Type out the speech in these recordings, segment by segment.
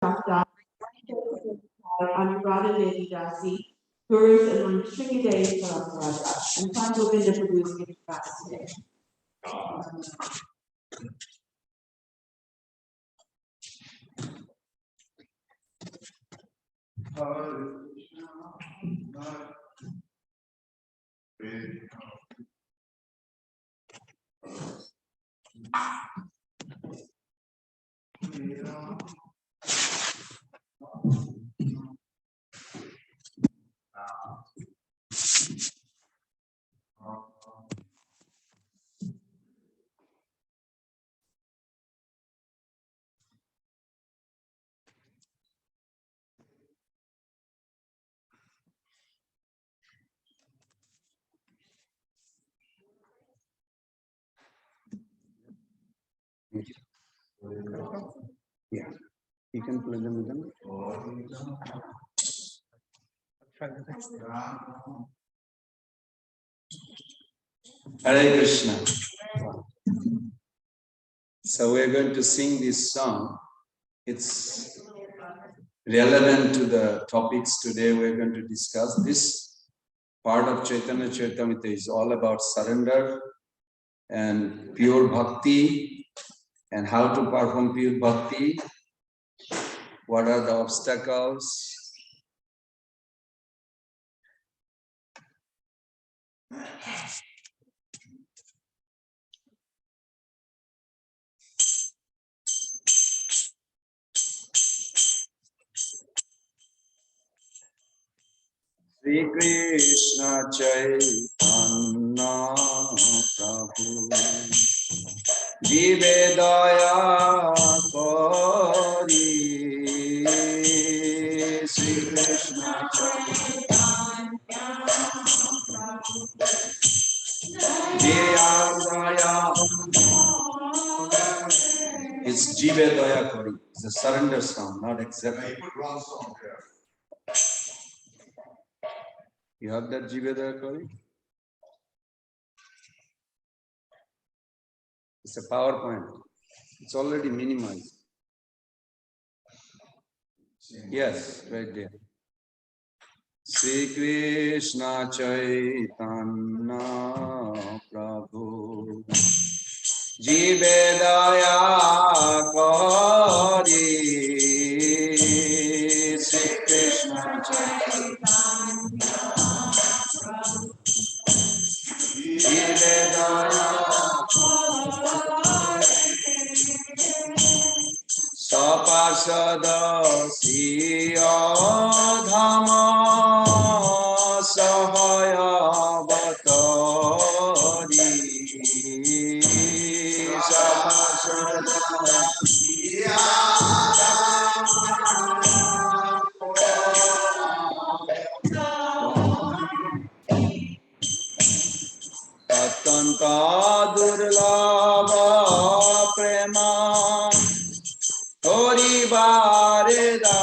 Bhakta, Anuradha Devi Dasi, Gurus and Sringadev Saraswati, and San Govinda produced it today. Yeah, you can play them with them. Hare Krishna. So we're going to sing this song. It's relevant to the topics today we're going to discuss. This part of Chaitanya Charitamrita is all about surrender and pure bhakti and how to perform pure bhakti. What are the obstacles? Sri Krishna Chaitanya Prabhu Jive Daya Kori Sri Krishna Chaitanya Prabhu Jive Daya It's Jive Daya Kori. It's a surrender song, not exactly. Wrong song there. You have that Jive Daya Kori? It's a PowerPoint. It's already minimized. Yes, right there. Sri Krishna Chaitanya Prabhu Jive Daya Kori Sri Krishna Chaitanya Prabhu Jive Daya Kori Saparsada Siya Dhama Sahaya Bhatari Saparsada Siya Atanta Durlava Prema Hori Vareda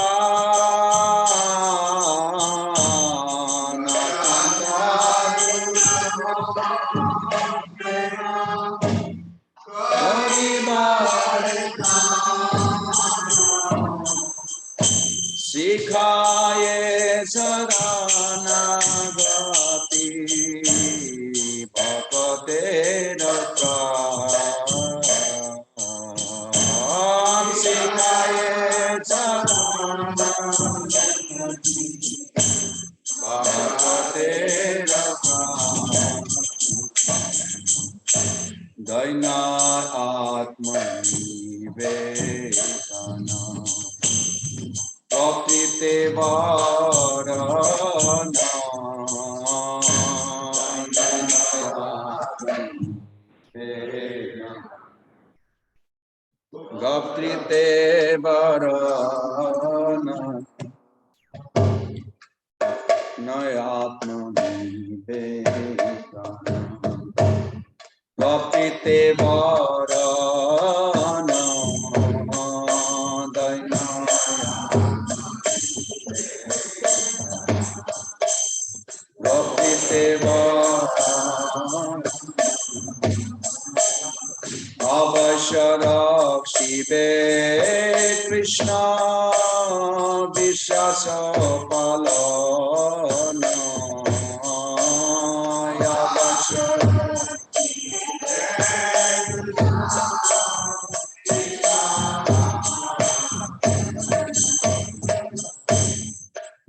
Hori Vareda Sikhaye Saranagati Bhakate Sikhaye Saranagati Bhakate Daina Atmani Vedana Bhakti Varana Bhakti Varana Nayatma Vedana Bhakti Varana Bhakti Varana Avashara শিবে কৃষ্ণ বিশ্বাস পালন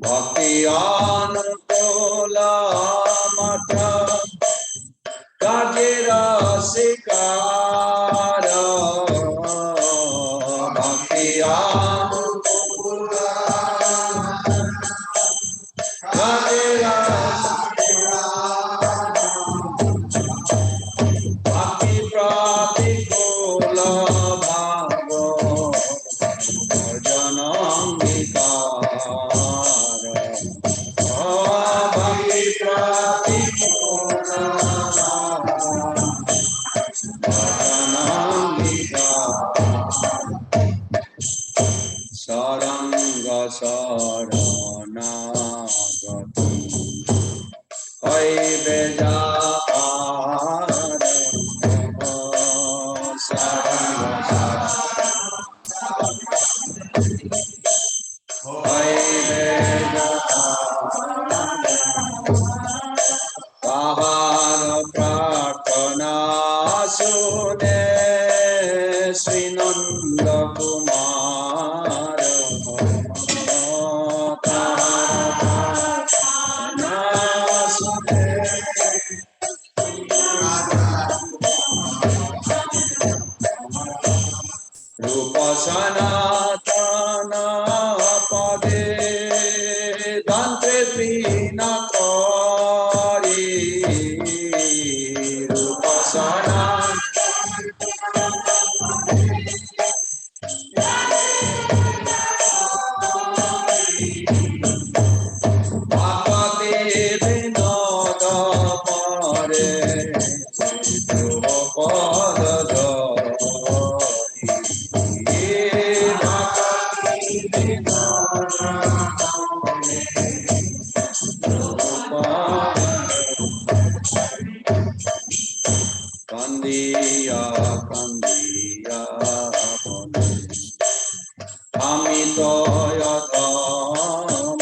ভক্তি অনুকূল মঠ কাজের শিকার ভক্তি অনুকূল কাজের ভক্তি প্রতিকূল ভাব ভজন অঙ্গীকার ভক্তি প্রতিকূল ভজন অঙ্গীকার সরঙ্গ শরণাগতি হইবে যার সরঙ্গ হইবে তাহার প্রার্থনা শুনে শ্রীনন্দ কুমার তাহার প্রার্থনা শুনে রূপ সনাতন পদে দন্তে তৃণ করি রূপ সনাতন ভক্তি বিনোদ পরে ধ্রুপদ কান্দিয়া কান্দিয়া বলে আমি তো অধম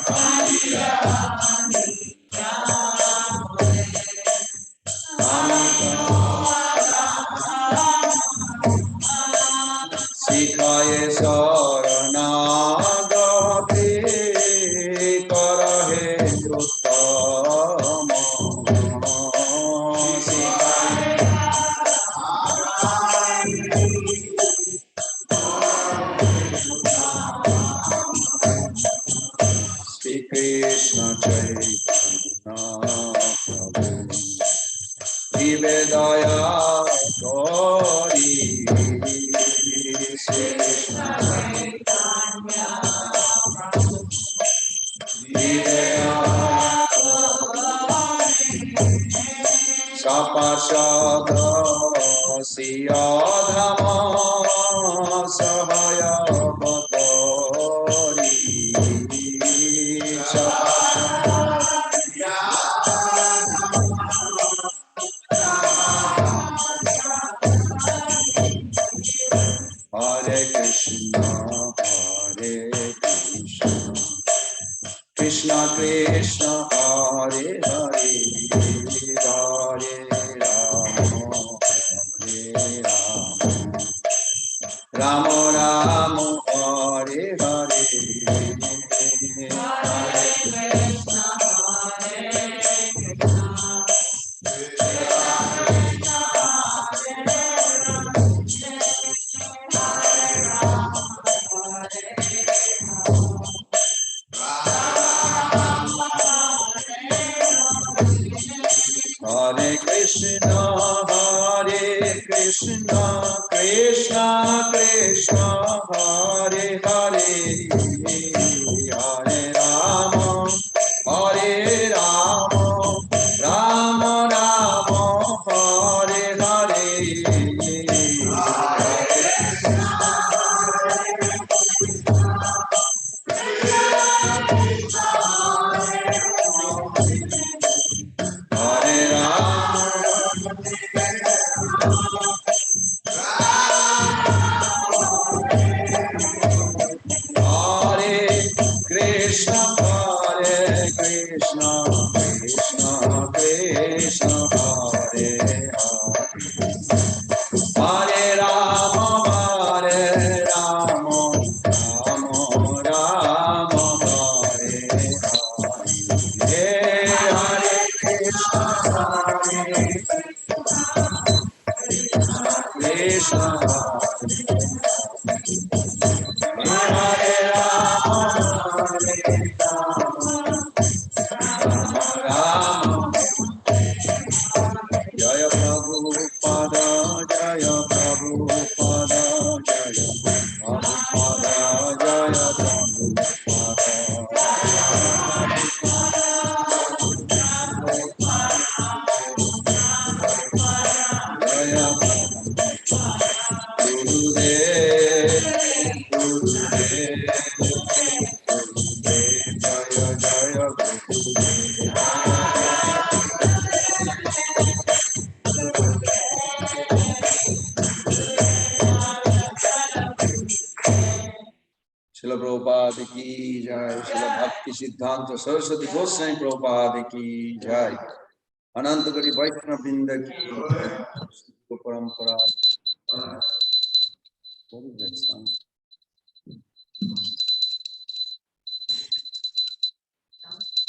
কান্দিয়া আমি শিখায়ে শরণাগতি করহে উত্তম Shri Krishna Chaitanya Prabhu Jive Daya Gauri Shri Krishna Chaitanya Prabhu Jive Daya Sapasada Siyadhama Sahaya Bhatori Hare Krishna Krishna Krishna Hare Hare Hare Rama Rama Hare Hare Hare Krishna Hare Krishna Krishna Krishna Hare Hare Hare Rama Hare Rama Rama Rama Hare Hare Krishna Hare Rama Rama Jaya Prabhupada Jaya Prabhupada Jaya Prabhupada Jaya Prabhupada Jaya Gurudev Gurudev Jaya Jaya Gurudev Srila Prabhupada ki jai, Srila Bhakti Siddhanta Saraswati Goswami Prabhupada ki jai, Anantagari Vaishnava Vrinda ki jai, Srila Parampara. What is that sound?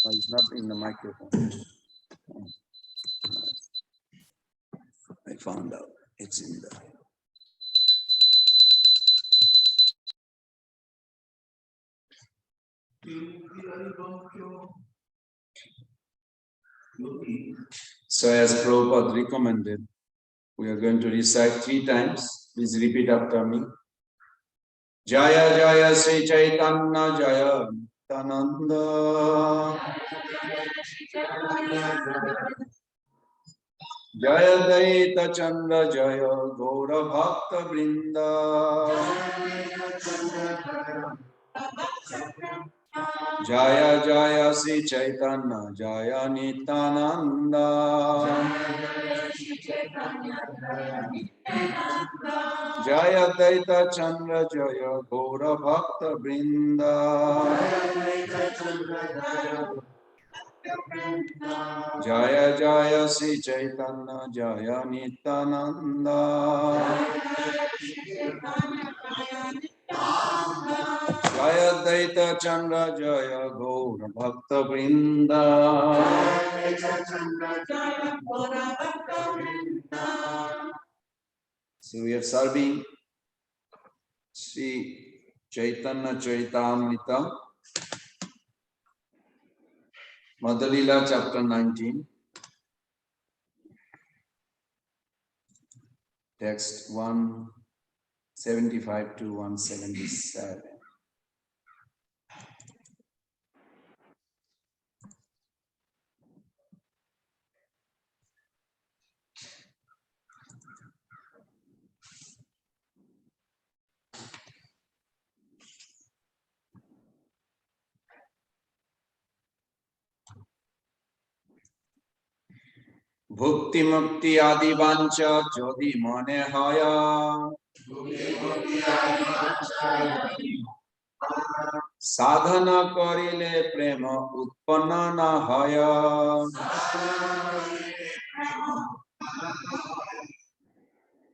No, it's not in the microphone. I found out it's in the. So as Prabhupada recommended, we are going to recite 3 times. Please repeat after me. Jaya Jaya Sri Chaitanya Jaya Nityananda Jaya Daita Chandra Jaya Gaura Bhakta Vrinda Jaya Jaya Sri Chaitanya Jaya Nityananda Jaya Daita Chandra Jaya Gaura Bhakta Vrinda Jaya Jaya Sri Chaitanya Jaya Nityananda Jaya Daita Chandra Jaya Gaura Bhakta Vrinda So we are serving Sri Chaitanya Charitamrita Madhulila chapter 19 text 175 to 177. Bhukti Mukti Adi Vancha Jodi Mane Haya Sadhana Karile Prema Utpanna Na Haya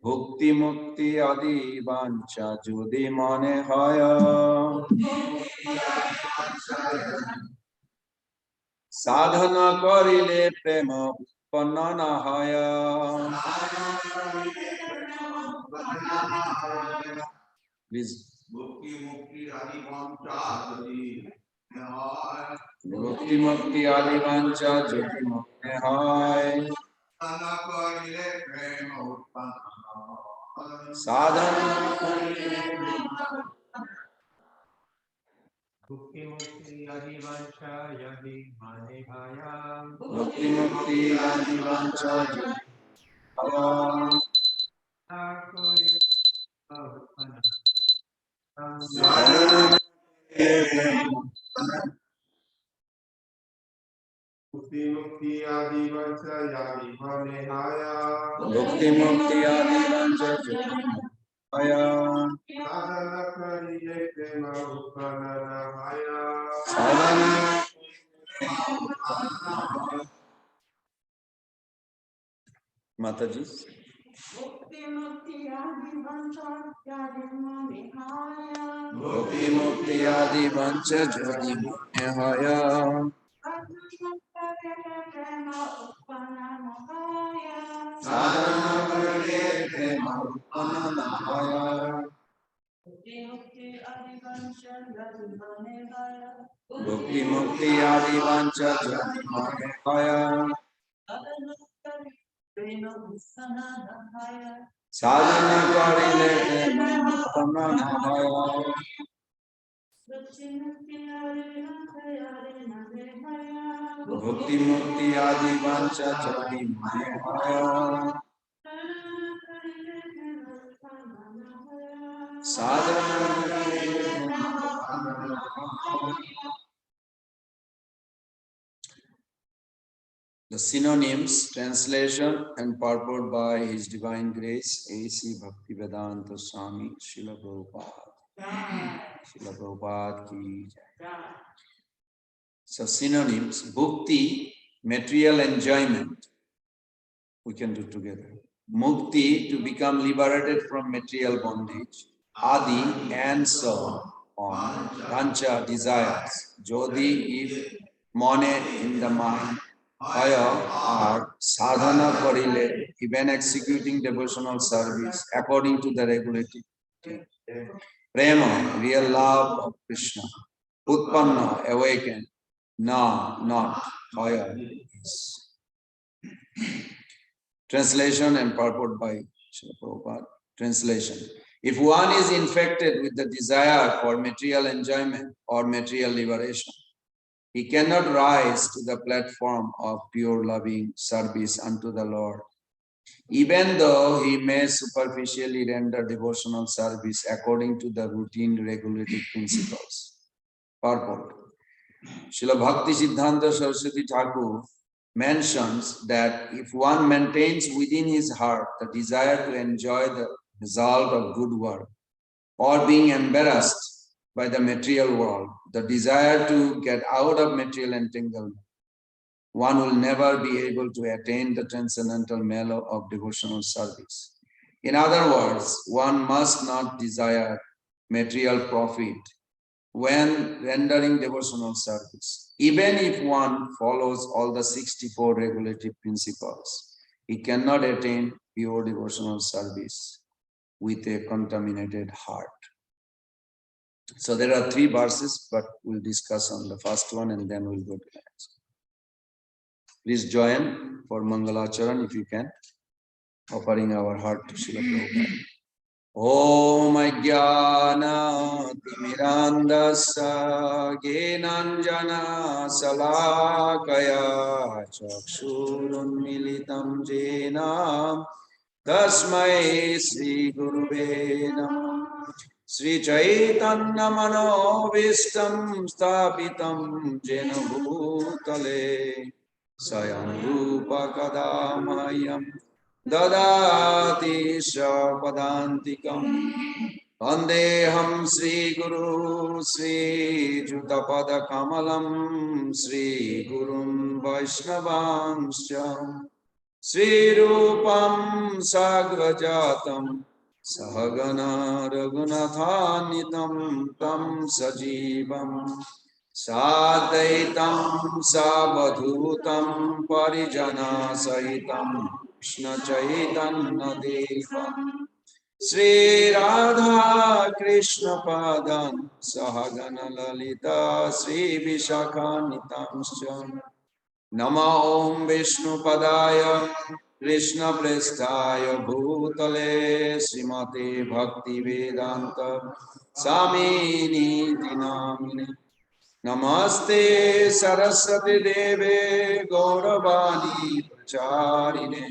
Bhukti Mukti Adi Vancha Jodi Mane Haya Sadhana Karile Prema Utpanna Na Haya Please Bhukti Mukti Adi Vancha Jodi Mane Haya Sadhana Bhukti Mukti Adi Vancha Yadi Mane Haya Bhukti Mukti Adi Vancha Jodi Bhukti Mukti Adi Vancha Yadi Mane Haya Bhukti Mukti Adi Vancha Jodi Haya Sadhana Kariye Prema Utpanna Haya Sadhana Mataji Bhukti Mukti Adi Vancha Yadi Mane Haya Bhukti Mukti Adi Vancha Jodi Mane Haya Sadhana Kariye Prema Utpananahaya Bhukti Mukti Adi Vancha Jnanimaya Sadhana Karile Utpananahaya Bhukti Mukti Adi Vancha Jnanimaya The synonyms, translation and purport by His Divine Grace, A.C. Bhaktivedanta Swami, Srila Prabhupada. Srila Prabhupada ki jai. So synonyms, bhukti, material enjoyment. We can do together. Mukti, to become liberated from material bondage. Adi, and so on. Vancha, desires. Jodi, if mone, in the mind. Aya, are sadhana korile, even executing devotional service according to the regulated. Prema, real love of Krishna. Utpanna, awakened. Na, not. Aya, is. Translation and purport by Srila Prabhupada. Translation. If one is infected with the desire for material enjoyment or material liberation, he cannot rise to the platform of pure loving service unto the Lord, even though he may superficially render devotional service according to the routine regulated principles. Purport. Srila Bhakti Siddhanta Saraswati Thakur mentions that if one maintains within his heart the desire to enjoy the result of good work or being embarrassed by the material world, the desire to get out of material entanglement, one will never be able to attain the transcendental mellow of devotional service. In other words, one must not desire material profit when rendering devotional service. Even if one follows all the 64 regulative principles, he cannot attain pure devotional service with a contaminated heart. So there are 3 verses, but we'll discuss on the first one and then we'll go to the next. Please join for Mangalacharan if you can, offering our heart to Srila Prabhupada. Om Ajnana Timirandasa Gyenanjana Salakaya Chakshurunmilitam Jena Tasmai Sri Gurave Namah Sri Chaitanya Manovistam Stapitam Jena Bhutale Sayam Rupa Kadamayam Dadati Shapadantikam Vandeham Sri Guru Sri Jutapada Kamalam Sri Gurum Vaishnavanscha Sri Rupam Sagrajatam Sahagana Raghunathanitam Tam Sajivam Sadaitam Sabadhutam Parijana Sahitam Krishna Chaitanya Devam Sri Radha Krishna Padam Sahagana Lalita Sri Vishakanitamscha Nama Om Vishnu Padaya Krishna Prestaya Bhutale Srimate Bhakti Vedanta Samini Dinamini Namaste Saraswati Deve Gauravani Pracharine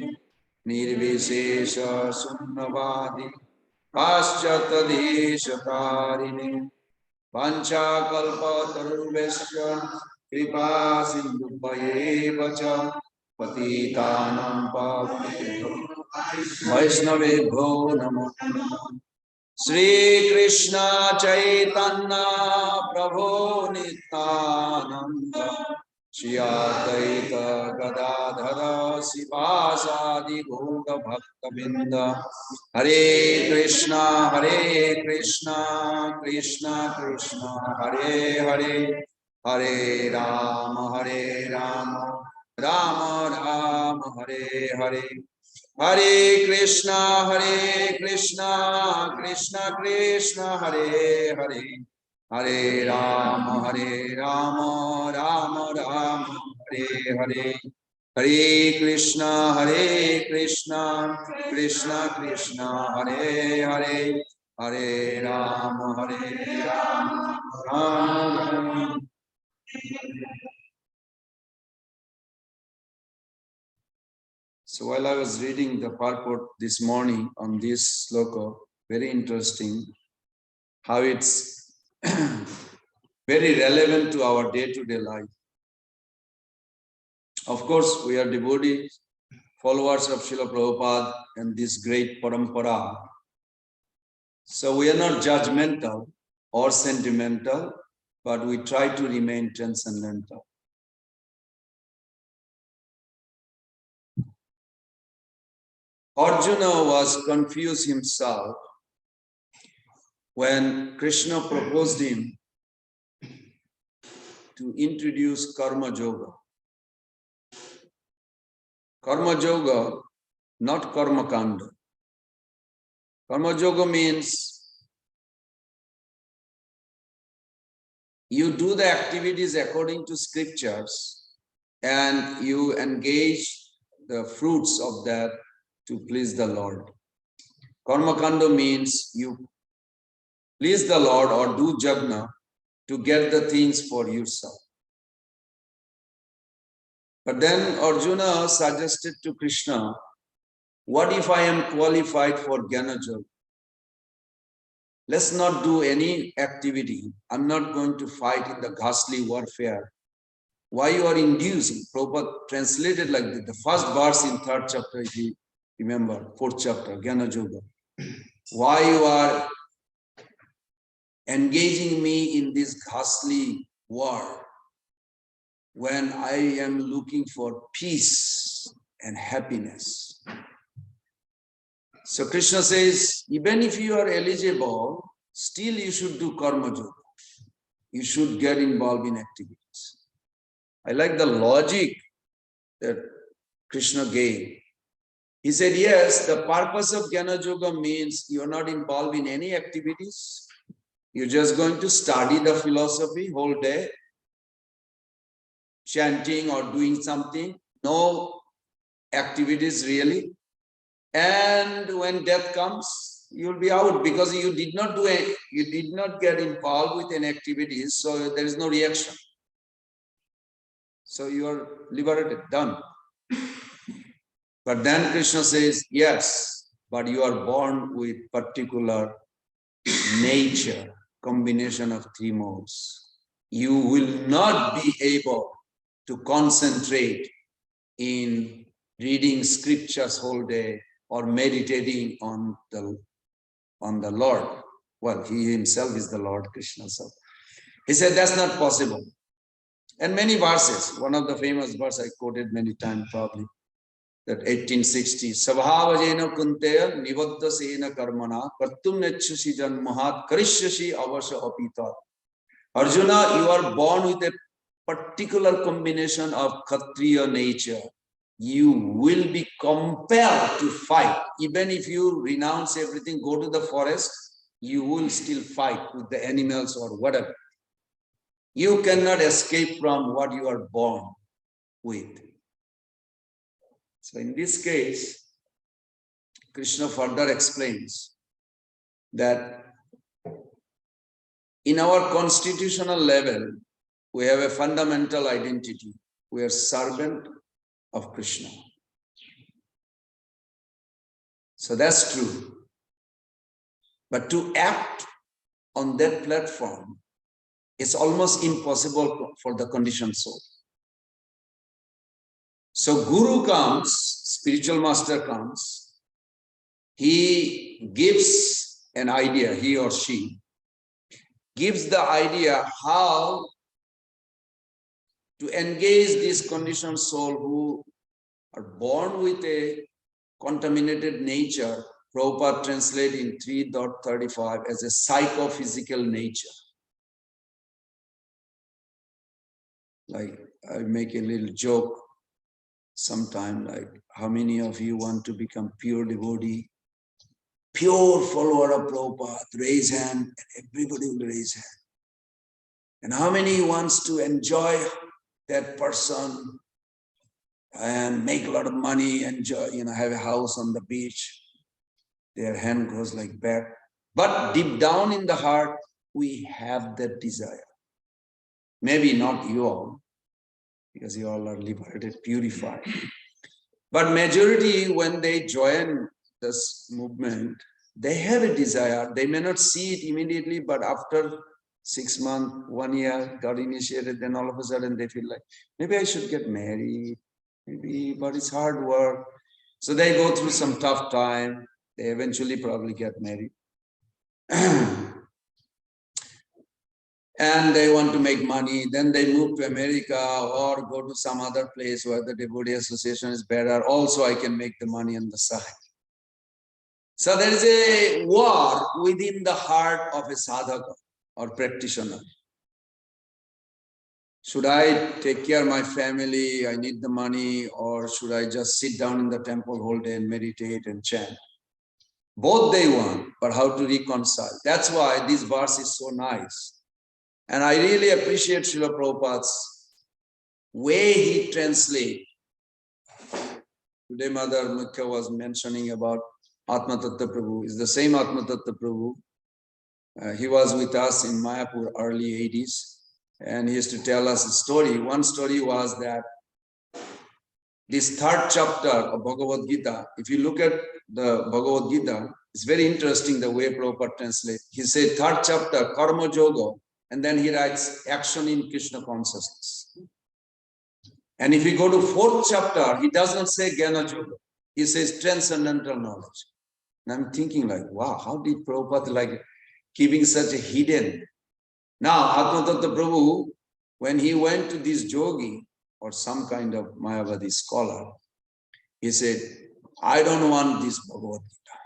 Nirvishesha Sunnavadi Paschata Deshatarine Pancha Kalpa Taruvesya Kripa Sindhubhaye Vacha Patitanam Pavanebhyo Vaishnavebhyo Namo Sri Krishna Chaitanya Prabhu Nityananda Shri Advaita Gadadhara Sivasadi Gaura Bhaktavinda Hare Krishna Krishna Krishna Hare Hare Hare Rama Rama Rama Hare Hare Hare Krishna, Krishna Krishna, Hare Hare, Hare Rama, Rama Rama, Hare Hare. Hare Krishna, Krishna Krishna, Hare Hare, Hare Rama, Rama Rama. So while I was reading the purport this morning on this sloka, very interesting how it's very relevant to our day-to-day life. Of course, we are devotees, followers of Srila Prabhupada and this great parampara. So we are not judgmental or sentimental, but we try to remain transcendental. Arjuna was confused himself when Krishna proposed him to introduce Karma Yoga. Karma Yoga, not Karma Kanda. Karma Yoga means you do the activities according to scriptures and you engage the fruits of that to please the Lord. Karma Kanda means you please the Lord or do jagna to get the things for yourself. But then Arjuna suggested to Krishna, what if I am qualified for Jnana Yoga? Let's not do any activity. I'm not going to fight in the ghastly warfare. Why you are inducing? Prabhupada translated like this. The first verse in 3rd chapter, if you remember, 4th chapter, Jnana Yoga. Why you are engaging me in this ghastly war when I am looking for peace and happiness? So Krishna says, even if you are eligible, still you should do karma yoga. You should get involved in activities. I like the logic that Krishna gave. He said, yes, the purpose of Jnana Yoga means you are not involved in any activities. You're just going to study the philosophy whole day, chanting or doing something, no activities really. And when death comes, you'll be out because you did not do it, you did not get involved with any activities, so there is no reaction. So you are liberated, done. But then Krishna says, yes, but you are born with particular nature, combination of 3 modes. You will not be able to concentrate in reading scriptures whole day or meditating on the Lord. Well, he himself is the Lord, Krishna. So he said that's not possible. And many verses, one of the famous verses I quoted many times probably, that 1860, Sabhavajena kunteya nivaddasena karmana kartum nechushi janmahat karishyasi avasya apita. Arjuna, you are born with a particular combination of Kshatriya nature. You will be compelled to fight. Even if you renounce everything, go to the forest, you will still fight with the animals or whatever. You cannot escape from what you are born with. So in this case, Krishna further explains that in our constitutional level, we have a fundamental identity. We are servant of Krishna. So that's true. But to act on that platform is almost impossible for the conditioned soul. So Guru comes, spiritual master comes, he gives an idea, he or she gives the idea how to engage this conditioned soul who are born with a contaminated nature. Prabhupada translate in 3.35 as a psychophysical nature. Like I make a little joke. sometime, like how many of you want to become pure devotee, pure follower of Prabhupada? Raise hand, and everybody will raise hand. And how many wants to enjoy that person and make a lot of money, enjoy, have a house on the beach? Their hand goes like that. But deep down in the heart, we have that desire. Maybe not you all, because you all are liberated, purified. But majority, when they join this movement, they have a desire. They may not see it immediately, but after 6 months, 1 year, got initiated, then all of a sudden they feel like, maybe I should get married, maybe, but it's hard work. So they go through some tough time. They eventually probably get married. And they want to make money, then they move to America or go to some other place where the devotee association is better. Also, I can make the money on the side. So there is a war within the heart of a sadhaka or practitioner. Should I take care of my family? I need the money, or should I just sit down in the temple whole day and meditate and chant? Both they want, but how to reconcile? That's why this verse is so nice. And I really appreciate Srila Prabhupada's way he translates. Today Mother Mukha was mentioning about Atma Tattva Prabhu. It's the same Atma Tattva Prabhu. He was with us in Mayapur early 80s. And he used to tell us a story. One story was that this third chapter of Bhagavad Gita, if you look at the Bhagavad Gita, it's very interesting the way Prabhupada translates. He said third chapter, Karma Yoga, and then he writes action in Krishna consciousness. And if you go to fourth chapter, he doesn't say Jnana Yoga. He says transcendental knowledge. And I'm thinking like, wow, how did Prabhupada like keeping such a hidden? Now, Atma Tattva Prabhu, when he went to this yogi or some kind of Mayavadi scholar, he said, I don't want this Bhagavad Gita.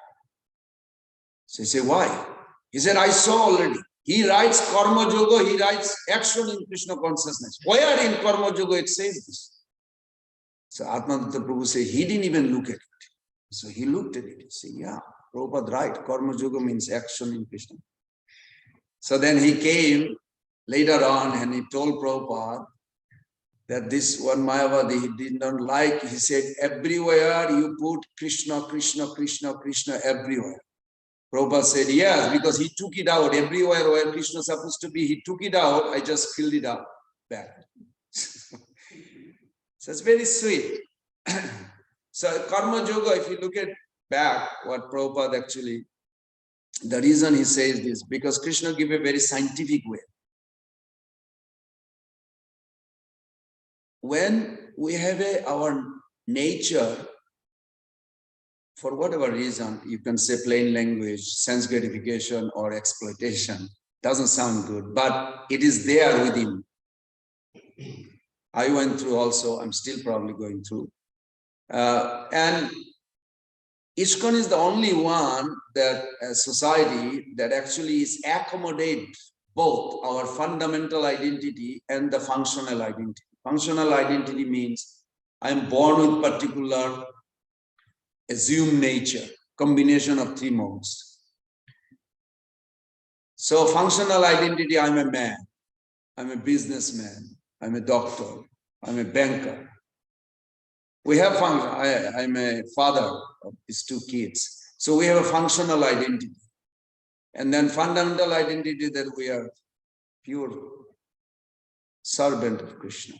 So he said, why? He said, I saw already. He writes Karma Yoga, he writes action in Krishna consciousness. Where in Karma Yoga it says this? So Atma Tattva Prabhu said, he didn't even look at it. So he looked at it. He said, yeah, Prabhupada right. Karma Yoga means action in Krishna. So then he came later on and he told Prabhupada that this one Mayavadi he did not like. He said, everywhere you put Krishna, Krishna, Krishna, Krishna, everywhere. Prabhupada said, yes, because he took it out. Everywhere where Krishna is supposed to be, he took it out. I just filled it up back. So it's very sweet. So Karma Yoga, if you look at back, what Prabhupada actually, the reason he says this, because Krishna gave a very scientific way. When we have our nature, for whatever reason, you can say plain language, sense gratification or exploitation, doesn't sound good, but it is there within. I went through also, I'm still probably going through. And ISKCON is the only one that society that actually is accommodate both our fundamental identity and the functional identity. Functional identity means I'm born with particular assumed nature, combination of 3 modes. So functional identity, I'm a man, I'm a businessman, I'm a doctor, I'm a banker. We have function. I'm a father of these 2 kids. So we have a functional identity. And then fundamental identity that we are pure servant of Krishna.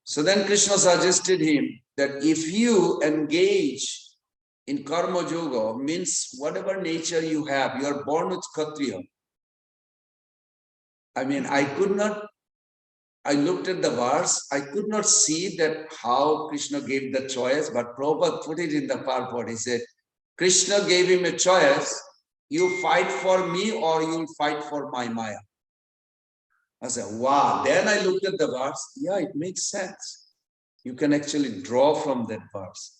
So then Krishna suggested him that if you engage in Karma Yoga, means whatever nature you have, you are born with Kshatriya. I mean, I looked at the verse, I could not see that how Krishna gave the choice, but Prabhupada put it in the purport. He said, Krishna gave him a choice, you fight for me or you'll fight for my Maya. I said, wow. Then I looked at the verse, yeah, it makes sense. You can actually draw from that verse.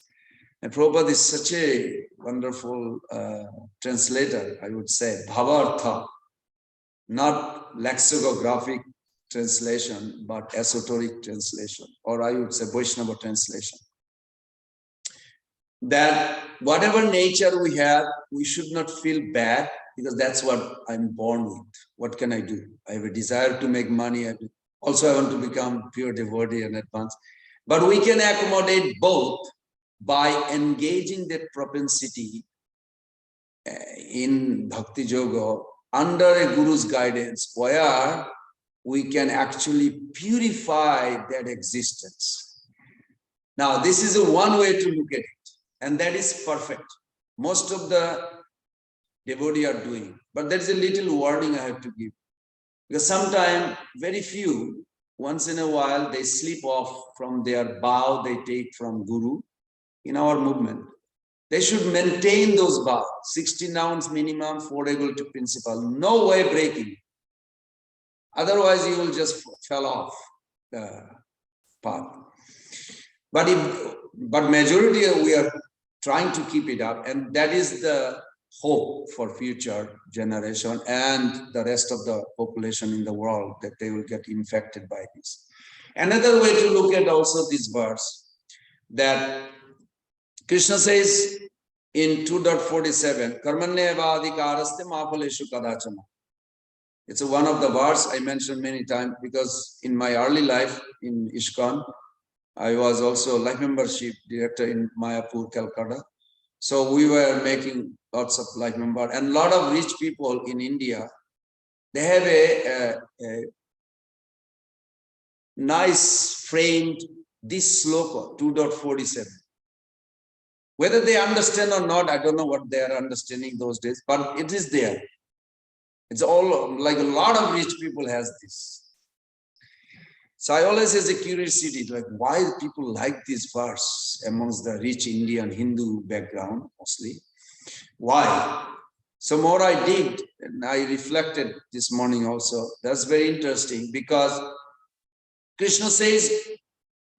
And Prabhupada is such a wonderful translator, I would say, bhavartha, not lexicographic translation, but esoteric translation, or I would say Vaishnava translation. That whatever nature we have, we should not feel bad, because that's what I'm born with. What can I do? I have a desire to make money. Also, I want to become pure devotee in advance. But we can accommodate both by engaging that propensity in Bhakti Yoga under a guru's guidance, where we can actually purify that existence. Now, this is a one way to look at it, and that is perfect. Most of the devotees are doing, but there is a little warning I have to give, because sometimes very few, once in a while, they slip off from their vow they take from Guru in our movement. They should maintain those vows, 16 ounce minimum, 4 equal to principle, no way breaking. Otherwise, you will just fall off the path. But majority, we are trying to keep it up, and that is the hope for future generation and the rest of the population in the world, that they will get infected by this. Another way to look at also this verse, that Krishna says in 2.47, Karmanya eva adhikaraste ma phaleshu kadachana. It's one of the verse I mentioned many times, because in my early life in ISKCON, I was also life membership director in Mayapur, Calcutta. So we were making lots of life member, and a lot of rich people in India, they have a nice framed this sloka 2.47. Whether they understand or not, I don't know what they are understanding those days, but it is there. It's all like a lot of rich people has this. So I always has a curiosity, like why people like this verse amongst the rich Indian Hindu background mostly. Why? So more I did, and I reflected this morning also. That's very interesting, because Krishna says,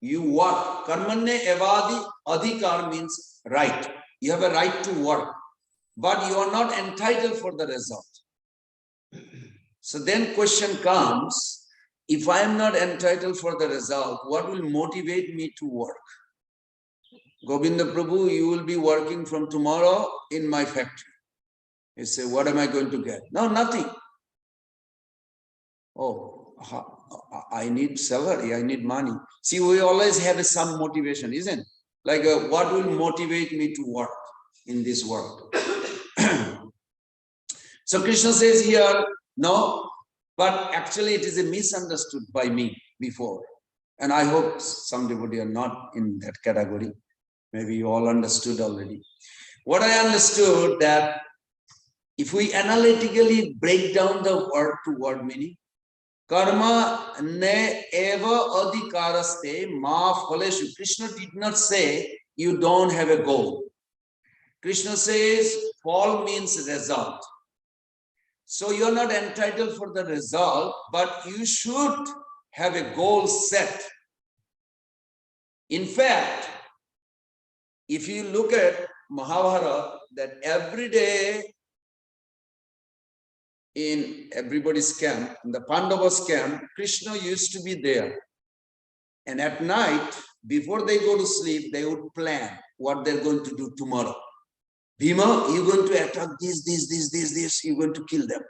you work. Karmanya evadi adhikar means right. You have a right to work, but you are not entitled for the result. So then question comes, if I am not entitled for the result, what will motivate me to work? Govinda Prabhu, you will be working from tomorrow in my factory. You say, what am I going to get? No, nothing. Oh, I need salary, I need money. See, we always have some motivation, isn't it? Like what will motivate me to work in this world? So Krishna says here, no, but actually it is a misunderstood by me before. And I hope some devotee are not in that category. Maybe you all understood already. What I understood, that if we analytically break down the word to word meaning, karma ne eva adhikaraste ma phaleshu. Krishna did not say you don't have a goal. Krishna says fall means result. So you're not entitled for the result, but you should have a goal set. In fact, if you look at Mahabharata, that every day in everybody's camp, in the Pandavas camp, Krishna used to be there. And at night, before they go to sleep, they would plan what they're going to do tomorrow. Bhima, you're going to attack this, you're going to kill them.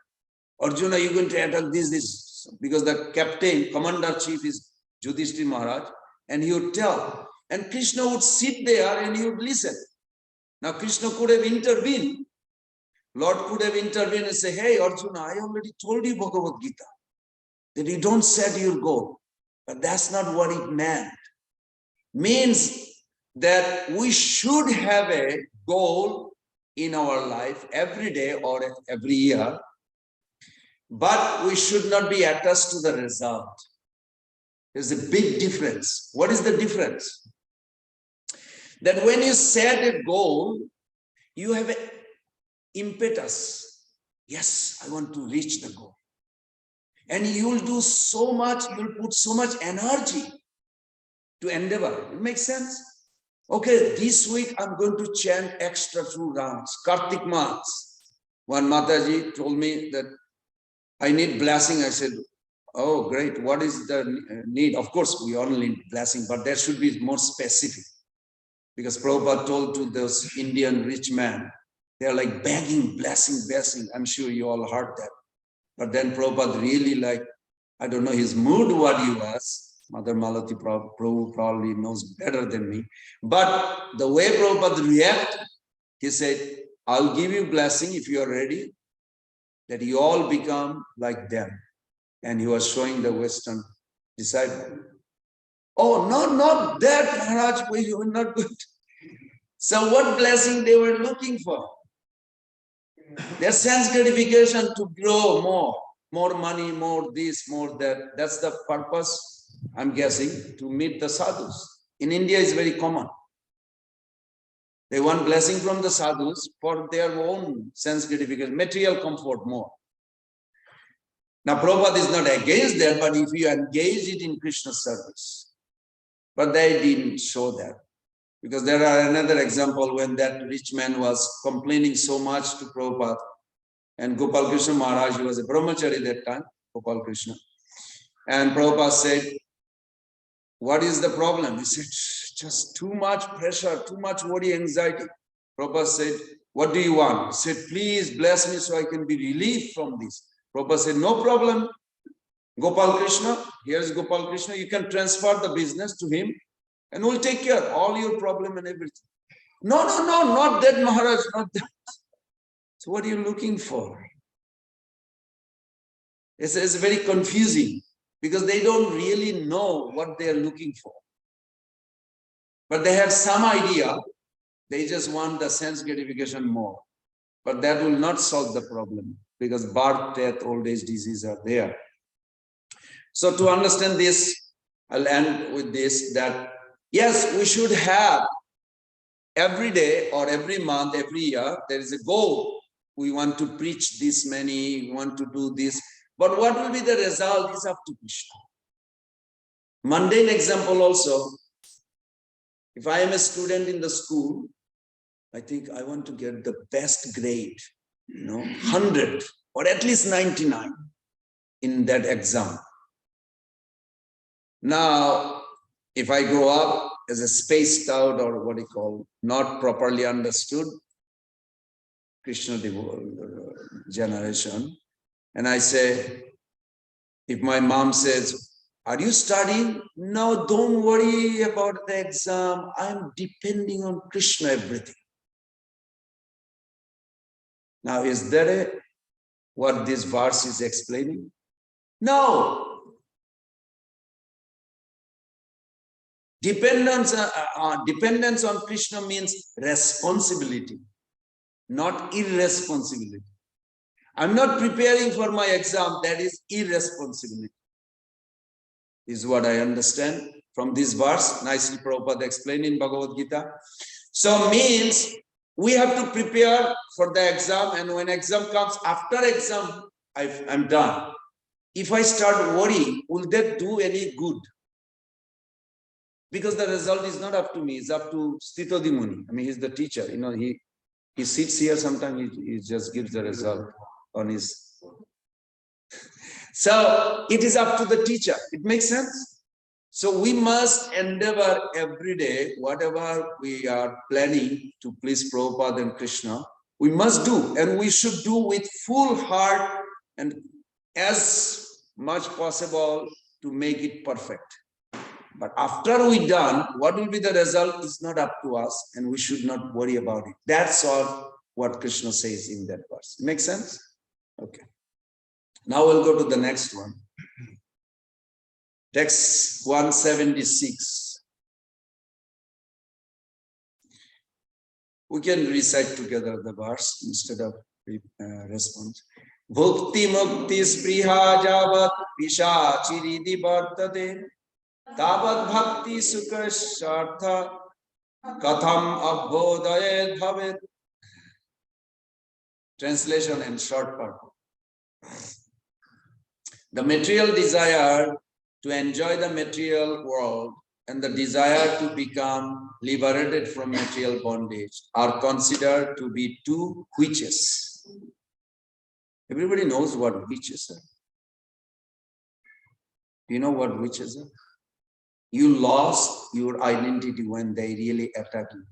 Arjuna, you're going to attack this. Because the captain, commander-chief is Yudhishthira Maharaj, and he would tell. And Krishna would sit there and he would listen. Now, Krishna could have intervened. Lord could have intervened and say, hey, Arjuna, I already told you Bhagavad Gita, that you don't set your goal. But that's not what it meant. Means that we should have a goal in our life every day or every year, but we should not be attached to the result. There's a big difference. What is the difference? That when you set a goal, you have an impetus. Yes, I want to reach the goal. And you will do so much, you will put so much energy to endeavor. It makes sense? Okay, this week I'm going to chant extra 2 rounds, Kartik Mass. One Mataji told me that I need blessing. I said, Oh, great. What is the need? Of course, we all need blessing, but there should be more specific. Because Prabhupada told to those Indian rich men, they're like begging, blessing. I'm sure you all heard that. But then Prabhupada really I don't know his mood, what he was. Mother Malati Prabhu probably knows better than me. But the way Prabhupada reacted, he said, I'll give you blessing if you are ready, that you all become like them. And he was showing the Western disciple. Oh, no, not that, Maharaj, we were not good. So what blessing they were looking for? Their sense gratification to grow more money, more this, more that. That's the purpose, I'm guessing, to meet the sadhus. In India, it's very common. They want blessing from the sadhus for their own sense gratification, material comfort more. Now, Prabhupada is not against that, but if you engage it in Krishna service, but they didn't show that. Because there are another example when that rich man was complaining so much to Prabhupada, and Gopal Krishna Maharaj, he was a brahmachari that time, Gopal Krishna. And Prabhupada said, what is the problem? He said, just too much pressure, too much worry, anxiety. Prabhupada said, what do you want? He said, please bless me so I can be relieved from this. Prabhupada said, no problem. Gopal Krishna, here's Gopal Krishna, you can transfer the business to him and we'll take care of all your problem and everything. No, not that, Maharaj, not that. So what are you looking for? It's very confusing because they don't really know what they're looking for. But they have some idea. They just want the sense gratification more. But that will not solve the problem because birth, death, old age, disease are there. So to understand this, I'll end with this, that yes, we should have every day or every month, every year, there is a goal. We want to preach this many, we want to do this. But what will be the result is up to Krishna. Mundane example also, if I am a student in the school, I think I want to get the best grade, 100 or at least 99 in that exam. Now, if I grow up as a spaced out or what you call, not properly understood Krishna generation, and I say, if my mom says, are you studying? No, don't worry about the exam. I'm depending on Krishna, everything. Now, is that what this verse is explaining? No. Dependence on Krishna means responsibility, not irresponsibility. I'm not preparing for my exam, that is irresponsibility. This is what I understand from this verse, nicely Prabhupada explained in Bhagavad Gita. So means we have to prepare for the exam, and when exam comes, after exam, I'm done. If I start worrying, will that do any good? Because the result is not up to me, it's up to Stitodi Muni. I mean, he's the teacher, he sits here, sometimes he just gives the result on his. So it is up to the teacher. It makes sense? So we must endeavor every day, whatever we are planning to please Prabhupada and Krishna, we must do, and we should do with full heart and as much possible to make it perfect. But after we done, what will be the result is not up to us, and we should not worry about it. That's all what Krishna says in that verse. Make sense? Okay. Now we'll go to the next one. Text 176. We can recite together the verse instead of response. Bhukti mukti spriha javat pishachiridi vartate tavat bhakti sukha shartha katham abhodayet bhavet. Translation and short part. The material desire to enjoy the material world and the desire to become liberated from material bondage are considered to be two witches. Everybody knows what witches are. Do you know what witches are? You lost your identity when they really attack you.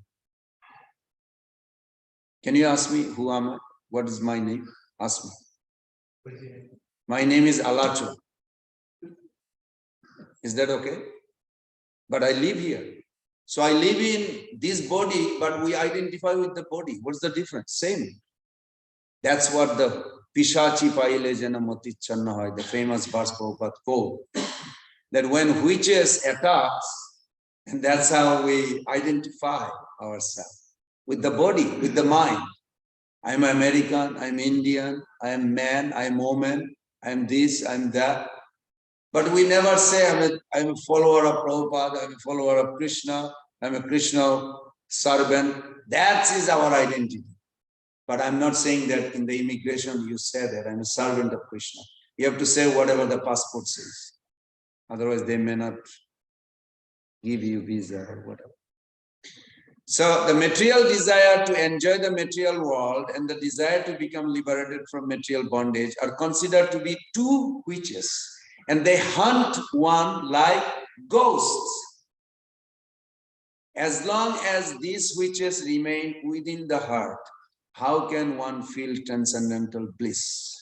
Can you ask me who am I? What is my name? Ask me. My name is Alacho. Is that okay? But I live here. So I live in this body, but we identify with the body. What's the difference? Same. That's what the Pishachi Paile Jana Moti Channa Hoy, the famous verse Prabhupada quote. That when witches attacks, and that's how we identify ourselves with the body, with the mind. I'm American, I'm Indian, I'm man, I'm woman, I'm this, I'm that. But we never say I'm a follower of Prabhupada, I'm a follower of Krishna, I'm a Krishna servant. That is our identity. But I'm not saying that in the immigration you say that I'm a servant of Krishna. You have to say whatever the passport says. Otherwise, they may not give you visa or whatever. So the material desire to enjoy the material world and the desire to become liberated from material bondage are considered to be two witches, and they hunt one like ghosts. As long as these witches remain within the heart, how can one feel transcendental bliss?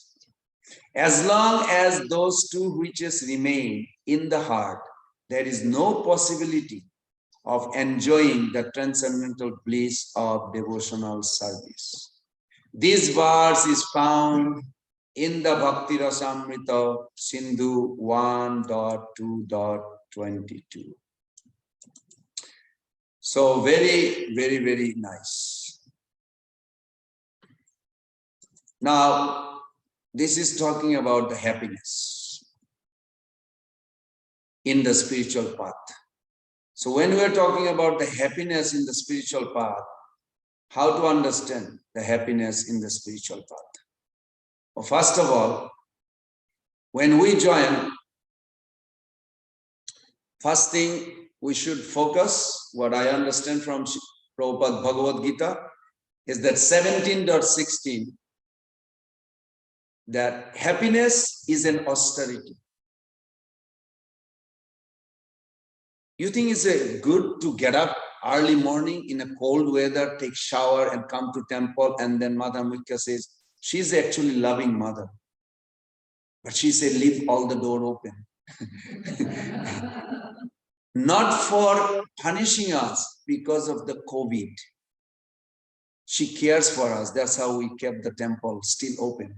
As long as those two witches remain in the heart, there is no possibility of enjoying the transcendental bliss of devotional service. This verse is found in the Bhakti Rasamrita Sindhu 1.2.22. So very, very, very nice. Now, this is talking about the happiness in the spiritual path. So when we are talking about the happiness in the spiritual path, how to understand the happiness in the spiritual path? Well, first of all, when we join, first thing we should focus, what I understand from Prabhupada Bhagavad Gita, is that 17.16, that happiness is an austerity. You think it's good to get up early morning in a cold weather, take shower and come to temple, and then Mother Mukhya says, she's actually loving mother. But she said, leave all the door open. Not for punishing us because of the COVID. She cares for us. That's how we kept the temple still open.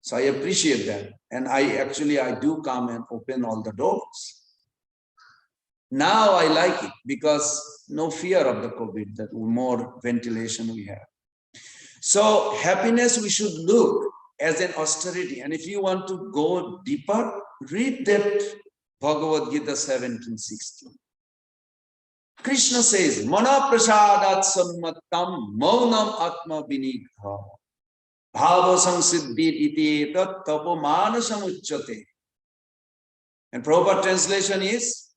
So I appreciate that. And I do come and open all the doors. Now I like it because no fear of the COVID, that more ventilation we have. So happiness we should look as an austerity. And if you want to go deeper, read that Bhagavad Gita 17:16. Krishna says, Mana prasadat sammattam maunam atma vinigha bhava samsiddhir iti tat tapo manasam uchyate. And proper translation is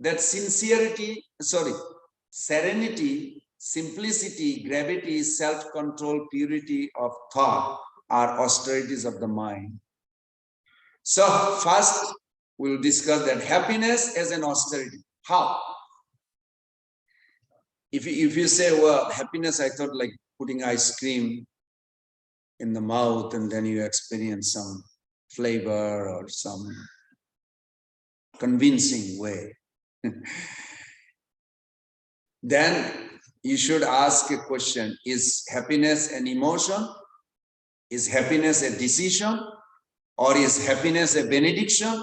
that serenity, simplicity, gravity, self-control, purity of thought are austerities of the mind. So first we'll discuss that happiness as an austerity. How? If you say, well, happiness, I thought like putting ice cream in the mouth and then you experience some flavor or some convincing way. Then you should ask a question, is happiness an emotion? Is happiness a decision? Or is happiness a benediction?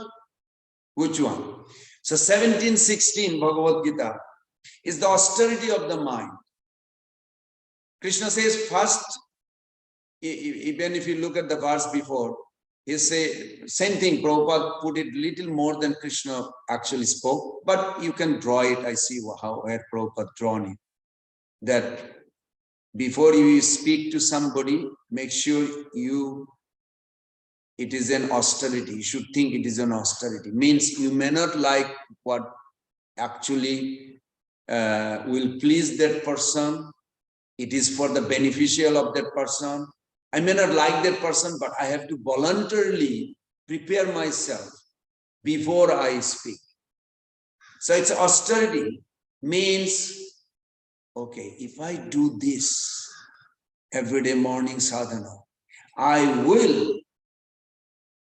Which one? So 17:16 Bhagavad Gita is the austerity of the mind. Krishna says first, even if you look at the verse before, he say same thing. Prabhupada put it little more than Krishna actually spoke, but you can draw it. I see where Prabhupada drawn it. That before you speak to somebody, make sure it is an austerity. You should think it is an austerity. Means you may not like what actually will please that person. It is for the beneficial of that person. I may not like that person, but I have to voluntarily prepare myself before I speak. So it's austerity means, okay, if I do this everyday morning sadhana, I will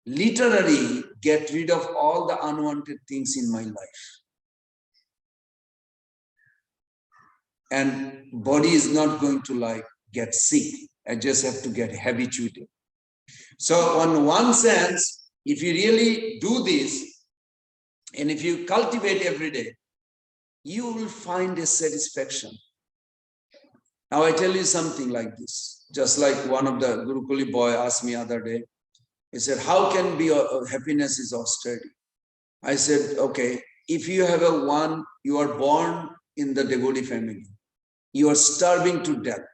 literally get rid of all the unwanted things in my life. And body is not going to get sick. I just have to get habituated. So on one sense, if you really do this, and if you cultivate every day, you will find a satisfaction. Now I tell you something like this, just like one of the Gurukuli boy asked me other day. He said, how can be happiness is austerity? I said, okay, if you have you are born in the devotee family, you are starving to death.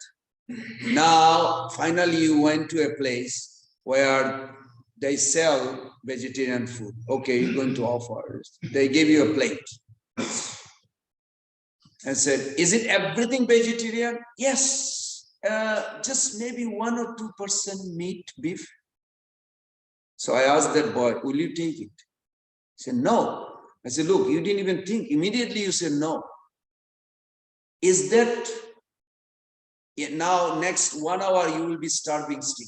Now, finally, you went to a place where they sell vegetarian food. Okay, you're going to offer. They give you a plate. And said, is it everything vegetarian? Yes, just maybe 1 or 2% meat, beef. So I asked that boy, will you take it? He said, no. I said, look, you didn't even think. Immediately you said no. Is that now next 1 hour you will be starving still?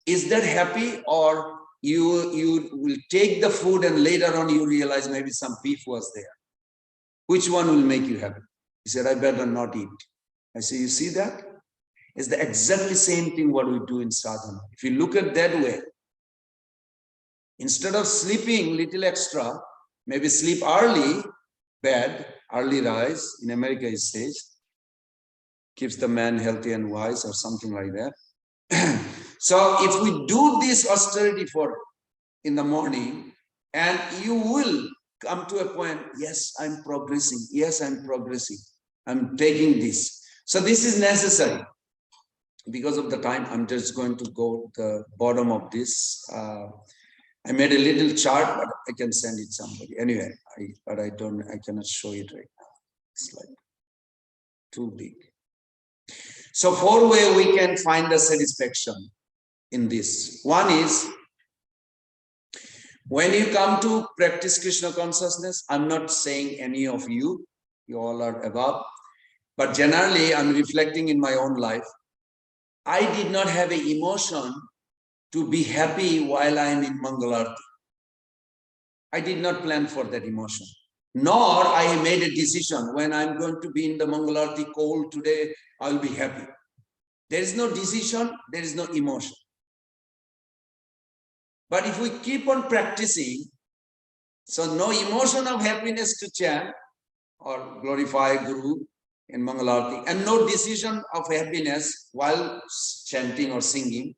Is that happy, or you will take the food and later on you realize maybe some beef was there? Which one will make you happy? He said, I better not eat. I say, you see that? It's the exactly same thing what we do in sadhana. If you look at that way, instead of sleeping little extra, maybe sleep early, bed, early rise. In America it says, keeps the man healthy and wise or something like that. So if we do this austerity in the morning, and you will come to a point, yes, I'm progressing. Yes, I'm progressing. I'm taking this. So this is necessary. Because of the time, I'm just going to go to the bottom of this. I made a little chart, but I can send it somebody. Anyway, I cannot show it right now. It's like too big. So 4 ways we can find the satisfaction in this. One is, when you come to practice Krishna consciousness, I'm not saying any of you all are above, but generally I'm reflecting in my own life. I did not have an emotion to be happy while I am in Mangalarti. I did not plan for that emotion. Nor I made a decision when I'm going to be in the Mangalarti cold today, I'll be happy. There is no decision, there is no emotion. But if we keep on practicing, so no emotion of happiness to chant or glorify Guru in Mangalarti, and no decision of happiness while chanting or singing.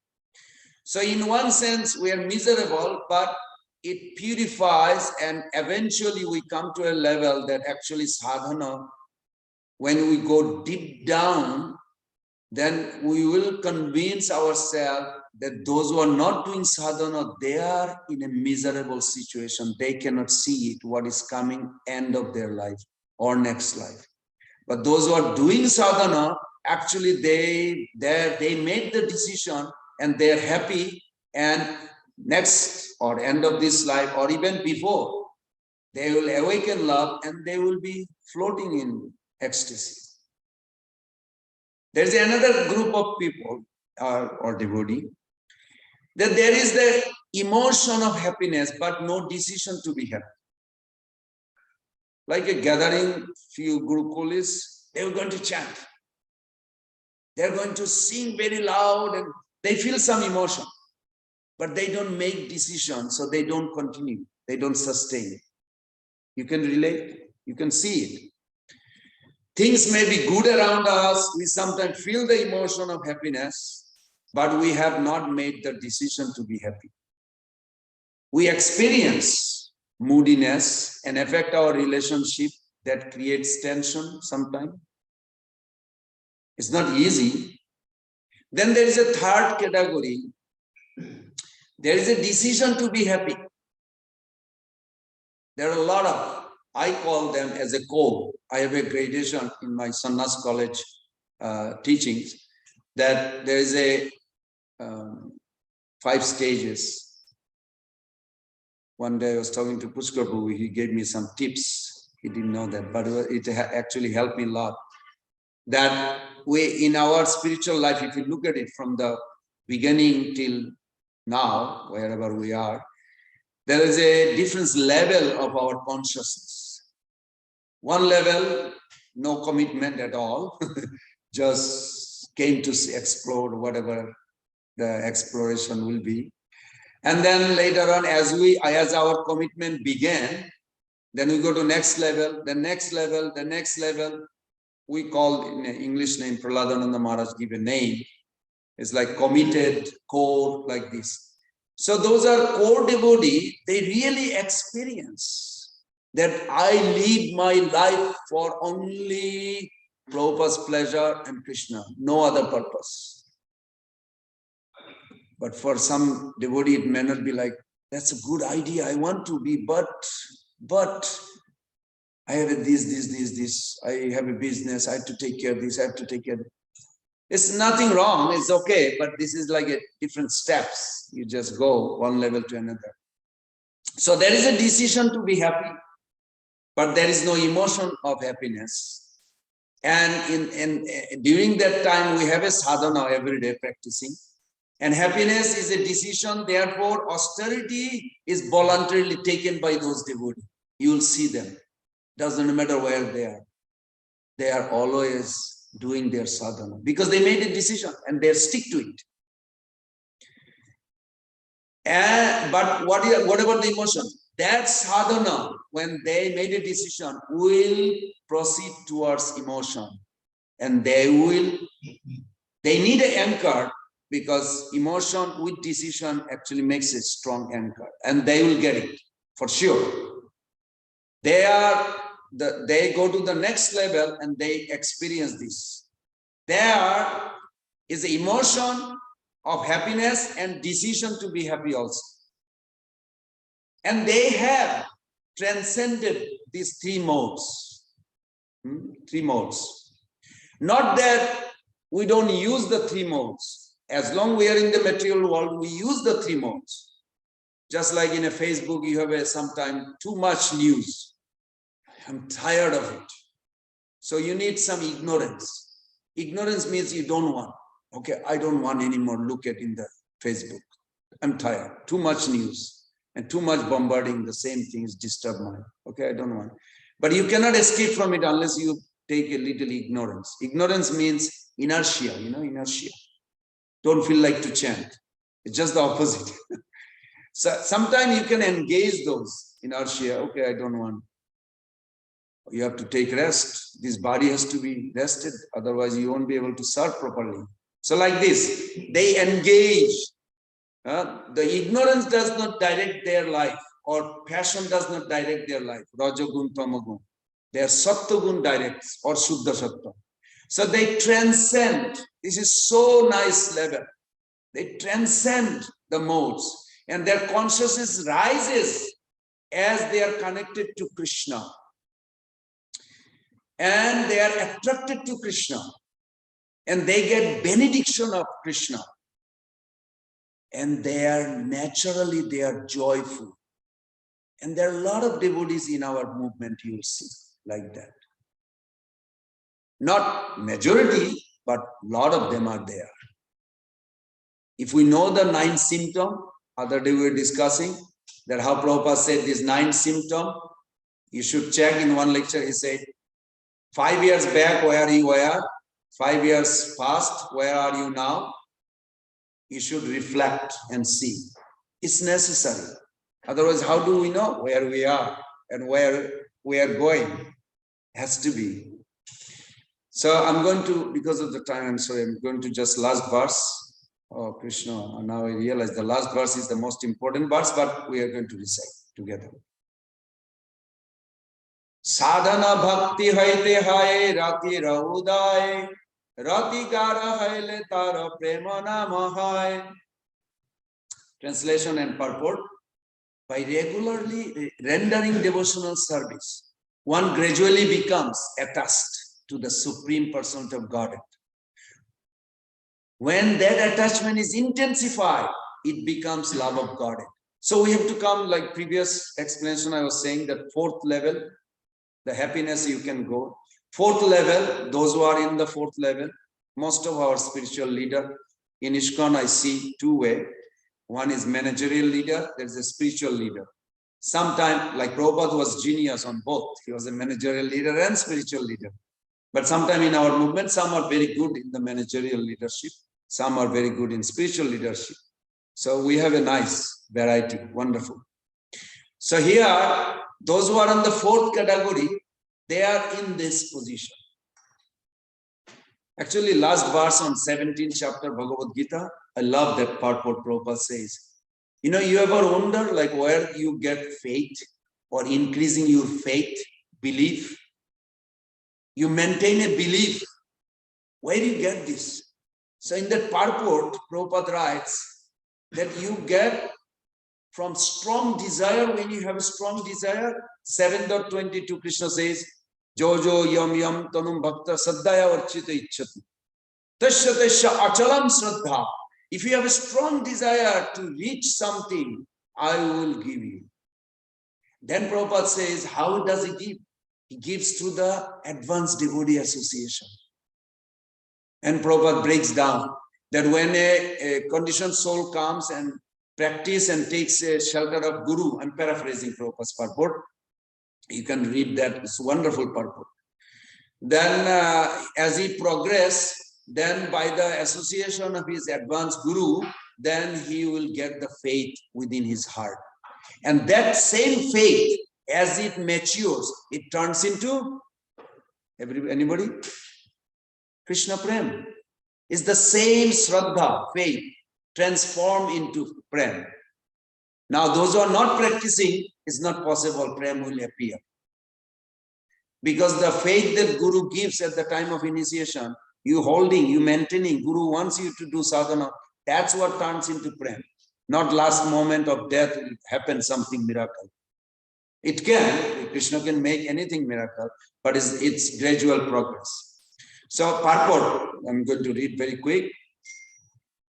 So in one sense, we are miserable, but it purifies, and eventually we come to a level that actually sadhana, when we go deep down, then we will convince ourselves that those who are not doing sadhana, they are in a miserable situation. They cannot see it, what is coming end of their life or next life. But those who are doing sadhana, actually they made the decision and they're happy, and next or end of this life or even before, they will awaken love and they will be floating in ecstasy. There's another group of people or devotee that there is the emotion of happiness but no decision to be happy. Like a gathering, few Gurukulis, they were going to chant. They're going to sing very loud and they feel some emotion, but they don't make decisions, so they don't continue, they don't sustain. You can relate, you can see it. Things may be good around us, we sometimes feel the emotion of happiness, but we have not made the decision to be happy. We experience moodiness and affect our relationship that creates tension sometimes. It's not easy. Then there is a third category. There is a decision to be happy. There are a lot of, I call them as a code. I have a gradation in my Sannyas College teachings that there is a 5 stages. One day I was talking to Pushkar Prabhu, he gave me some tips. He didn't know that, but it actually helped me a lot. That we, in our spiritual life, if you look at it from the beginning till now, wherever we are, there is a different level of our consciousness. One level, no commitment at all, just came to explore whatever the exploration will be. And then later on, as our commitment began, then we go to next level, the next level, the next level. We call in an English name, Prahladananda Maharaj give a name. It's like committed, core, like this. So those are core devotees, they really experience that I live my life for only Prabhupada's pleasure and Krishna, no other purpose. But for some devotee, it may not be like, that's a good idea, I want to be, but I have this, I have a business, I have to take care of this, I have to take care of it. It's nothing wrong, it's okay, but this is like a different steps. You just go one level to another. So there is a decision to be happy, but there is no emotion of happiness. And during that time, we have a sadhana every day practicing. And happiness is a decision, therefore austerity is voluntarily taken by those devotees. You will see them. Doesn't matter where they are. They are always doing their sadhana because they made a decision and they stick to it. But what about the emotion? That sadhana, when they made a decision, will proceed towards emotion. And they need an anchor because emotion with decision actually makes a strong anchor. And they will get it for sure. They go to the next level and they experience this. There is the emotion of happiness and decision to be happy also. And they have transcended these three modes. Three modes. Not that we don't use the three modes. As long as we are in the material world, we use the three modes. Just like in a Facebook, you have sometimes too much news. I'm tired of it. So you need some ignorance. Ignorance means you don't want. Okay, I don't want anymore look at in the Facebook. I'm tired. Too much news and too much bombarding the same things disturb mind. Okay, I don't want. But you cannot escape from it unless you take a little ignorance. Ignorance means inertia, inertia. Don't feel like to chant. It's just the opposite. So sometimes you can engage those inertia. Okay, I don't want. You have to take rest. This body has to be rested. Otherwise, you won't be able to serve properly. So like this, they engage. The ignorance does not direct their life, or passion does not direct their life. Rajagun, Tamagun. Their Sattvagun directs, or Shuddha Sattva. So they transcend. This is so nice level. They transcend the modes. And their consciousness rises as they are connected to Krishna. And they are attracted to Krishna. And they get benediction of Krishna. And they are joyful. And there are a lot of devotees in our movement, you will see, like that. Not majority, but a lot of them are there. If we know the 9 symptoms, other day we were discussing that how Prabhupada said these 9 symptoms, you should check in one lecture, he said, 5 years back, where you were, 5 years past, where are you now? You should reflect and see. It's necessary. Otherwise, how do we know where we are and where we are going? It has to be. So I'm going to, because of the time, I'm sorry, I'm going to just last verse. Oh, Krishna, now I realize the last verse is the most important verse, but we are going to recite together. Sadhana bhakti haite hai rati raudai rati gara haile tara prema namahai. Translation and purport. By regularly rendering devotional service, one gradually becomes attached to the Supreme Personality of Godhead. When that attachment is intensified, it becomes love of Godhead. So we have to come, like previous explanation, I was saying that fourth level, the happiness you can go. Fourth level, those who are in the fourth level, most of our spiritual leader, in ISKCON I see two way. One is managerial leader, there's a spiritual leader. Sometimes, like Prabhupada was genius on both. He was a managerial leader and spiritual leader. But sometimes in our movement, some are very good in the managerial leadership. Some are very good in spiritual leadership. So we have a nice variety, wonderful. So here, those who are in the fourth category, they are in this position. Actually, last verse on 17th chapter Bhagavad Gita, I love that part what Prabhupada says. You know, you ever wonder like where you get faith or increasing your faith, belief? You maintain a belief. Where do you get this? So in that purport, Prabhupada writes that you get from strong desire. When you have a strong desire, 7.22 Krishna says, Jojo yam yam tanum bhakta saddhaya varchita ichchati. Tasya tasya achalam shraddha. If you have a strong desire to reach something, I will give you. Then Prabhupada says, how does he give? He gives through the Advanced Devotee Association. And Prabhupada breaks down that when a conditioned soul comes and practice and takes a shelter of Guru, I'm paraphrasing Prabhupada's purport. You can read that, it's a wonderful purport. Then as he progresses, then by the association of his advanced Guru, then he will get the faith within his heart. And that same faith, as it matures, it turns into, anybody? Krishna Prem. Is the same Shraddha, faith, transformed into Prem. Now those who are not practicing, it's not possible Prem will appear. Because the faith that Guru gives at the time of initiation, you holding, you maintaining, Guru wants you to do sadhana, that's what turns into Prem. Not last moment of death will happen something miracle. It can, Krishna can make anything miracle, but it's gradual progress. So purport, I'm going to read very quick.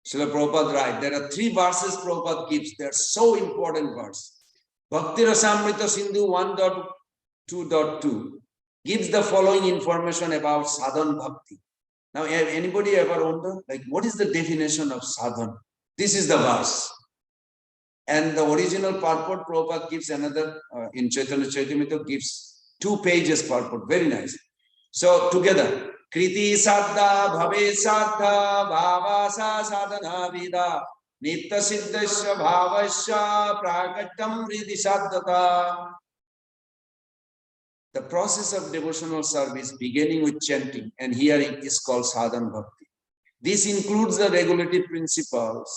Srila Prabhupada writes, there are 3 verses Prabhupada gives. They're so important verse. Bhakti Rasamrita Sindhu 1.2.2 gives the following information about sadhan bhakti. Now, anybody ever wonder, like, what is the definition of sadhan? This is the verse. And the original purport Prabhupada gives another, in Chaitanya Charitamrita gives 2 pages purport, very nice. So together, Kriti Saddha Bhave Saddha Bhavasa Sadhana Vida Nitya Siddhasya Bhavasya Prakatam Riddhi Saddhata. The process of devotional service beginning with chanting and hearing is called sadhan bhakti. This includes the regulative principles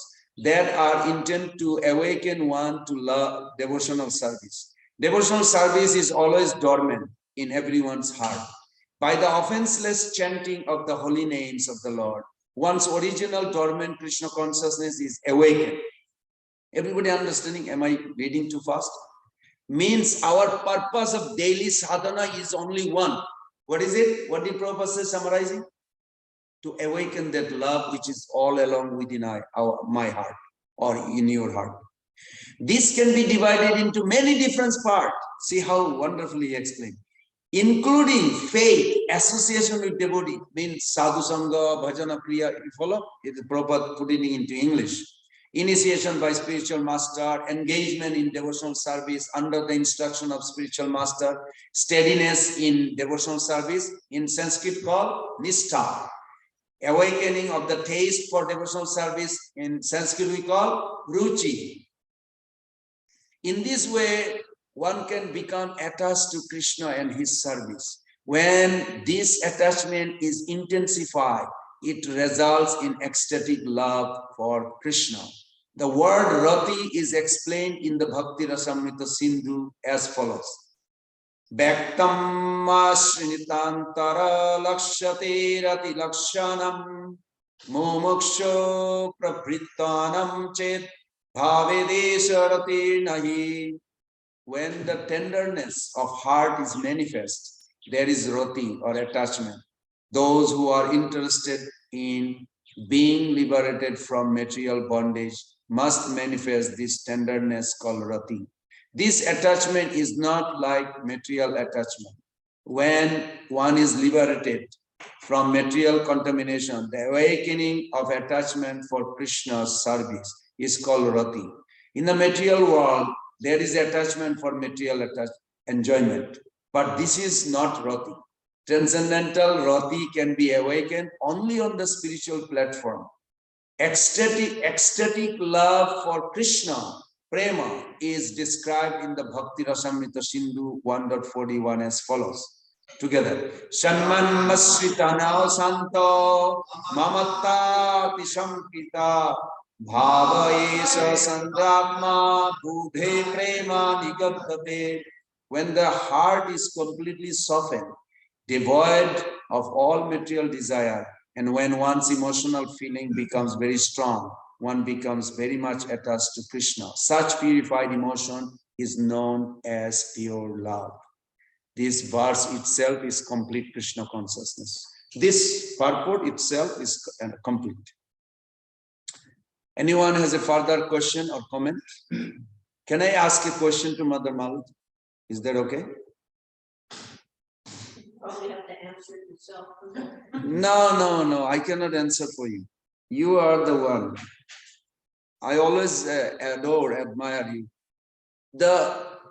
that are intended to awaken one to love devotional service. Devotional service is always dormant in everyone's heart. By the offenseless chanting of the holy names of the Lord, one's original dormant Krishna consciousness is awakened. Everybody understanding? Am I reading too fast? Means our purpose of daily sadhana is only one. What is it? What did Prabhupada say summarizing? To awaken that love which is all along within my heart or in your heart. This can be divided into many different parts. See how wonderfully he explained. Including faith, association with devotee, means sadhu sangha, bhajana kriya, you follow? It's Prabhupada putting it into English. Initiation by spiritual master, engagement in devotional service under the instruction of spiritual master, steadiness in devotional service, in Sanskrit called nishtha. Awakening of the taste for devotional service, in Sanskrit we call ruchi. In this way, one can become attached to Krishna and his service. When this attachment is intensified, it results in ecstatic love for Krishna. The word rati is explained in the Bhakti Rasamrita Sindhu as follows. Bhaktam asrinitantara lakshate rati lakshanam mumuksho prabhrittanam chet bhavedesha rati nahi. When the tenderness of heart is manifest, there is rati or attachment. Those who are interested in being liberated from material bondage, must manifest this tenderness called rati. This attachment is not like material attachment. When one is liberated from material contamination, the awakening of attachment for Krishna's service is called rati. In the material world, there is attachment for material enjoyment, but this is not rati. Transcendental rati can be awakened only on the spiritual platform. Ecstatic love for Krishna, prema, is described in the Bhakti Rasamrita Sindhu 1.41 as follows. Together. Shanman masritanao santo mamatta tishampita bhava esha sandrama budhe prema nigaddate. When the heart is completely softened, devoid of all material desire, and when one's emotional feeling becomes very strong, one becomes very much attached to Krishna. Such purified emotion is known as pure love. This verse itself is complete Krishna consciousness. This purport itself is complete. Anyone has a further question or comment? Can I ask a question to Mother Malad? Is that okay? Probably have to answer it yourself. No, I cannot answer for you. You are the one. I always admire you.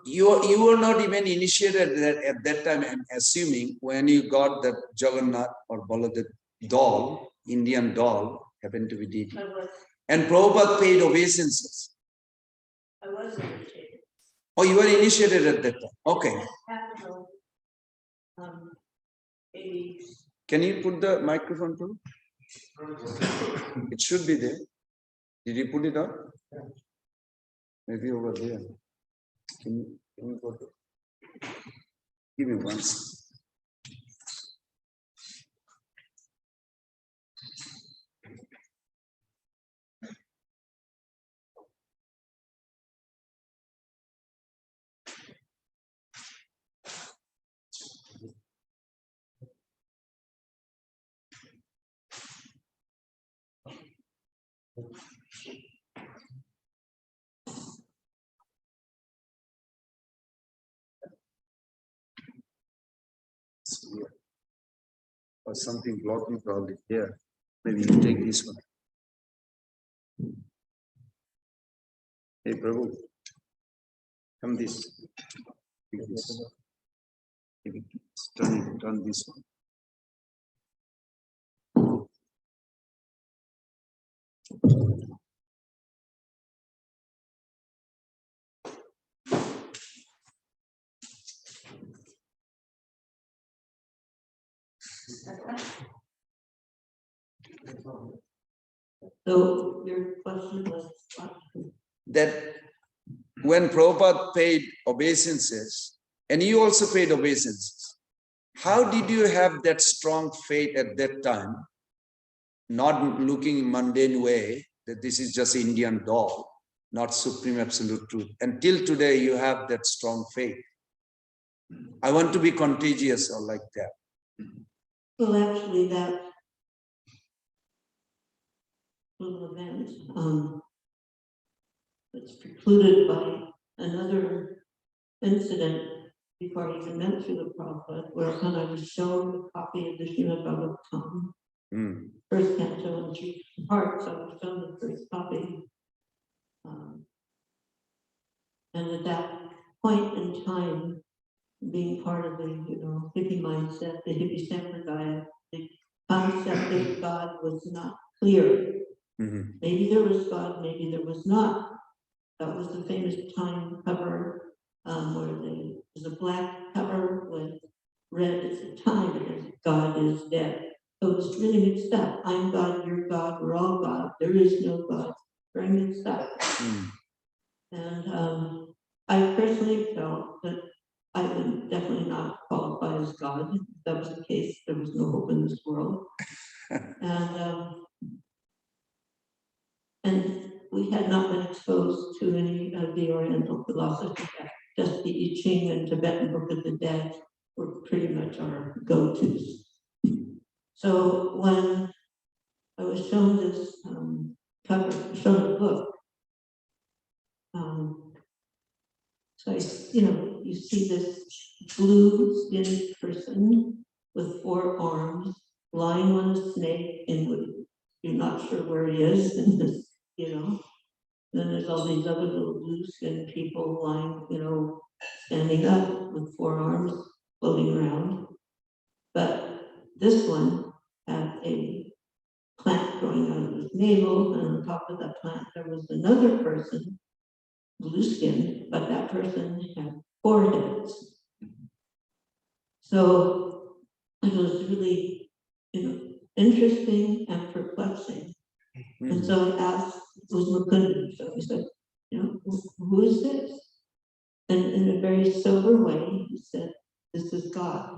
You were not even initiated at that time, I'm assuming, when you got that Jagannath or Baladev doll, Indian doll, happened to be deity. I was. And Prabhupada paid obeisances. I was initiated. Oh, you were initiated at that time. Okay. Maybe. Can you put the microphone to? It should be there. Did you put it up? Maybe over there. Can you go there? Give me one second. Or something blocking probably here. Maybe you take this one. Hey Prabhu, come this. Take this. Turn this one. So your question was what? That when Prabhupada paid obeisances, and you also paid obeisances, how did you have that strong faith at that time, not looking in mundane way, that this is just Indian doll, not supreme absolute truth? Until today, you have that strong faith. I want to be contagious or like that. Well, actually, that little event was precluded by another incident before he even went through the Prabhupada, where when I was shown a copy of the Srimad Bhagavatam, first canto and 3 parts, I was shown the first copy. And at that point in time, being part of the, hippie mindset, the hippie sampradaya, the concept of God was not clear. Maybe there was God, maybe there was not. That was the famous Time cover, where there's a black cover with red is the time, and God is dead. So it's really mixed up. I'm God, you're God, we're all God. There is no God. Very mixed up. And I personally felt that I would definitely not qualify as God. If that was the case, there was no hope in this world. And we had not been exposed to any of the Oriental philosophy. Just the I Ching and Tibetan Book of the Dead were pretty much our go-tos. So when I was shown this cover, shown a book. So you see this blue-skinned person with 4 arms lying on a snake, and you're not sure where he is, and Then there's all these other little blue-skinned people lying, standing up with 4 arms floating around. But this one had a plant growing out of his navel, and on top of that plant there was another person, blue-skinned, but that person had 4 heads. So it was really, interesting and perplexing. And so I asked, it was Mukunda, so I said, who is this? And in a very sober way, he said, this is God.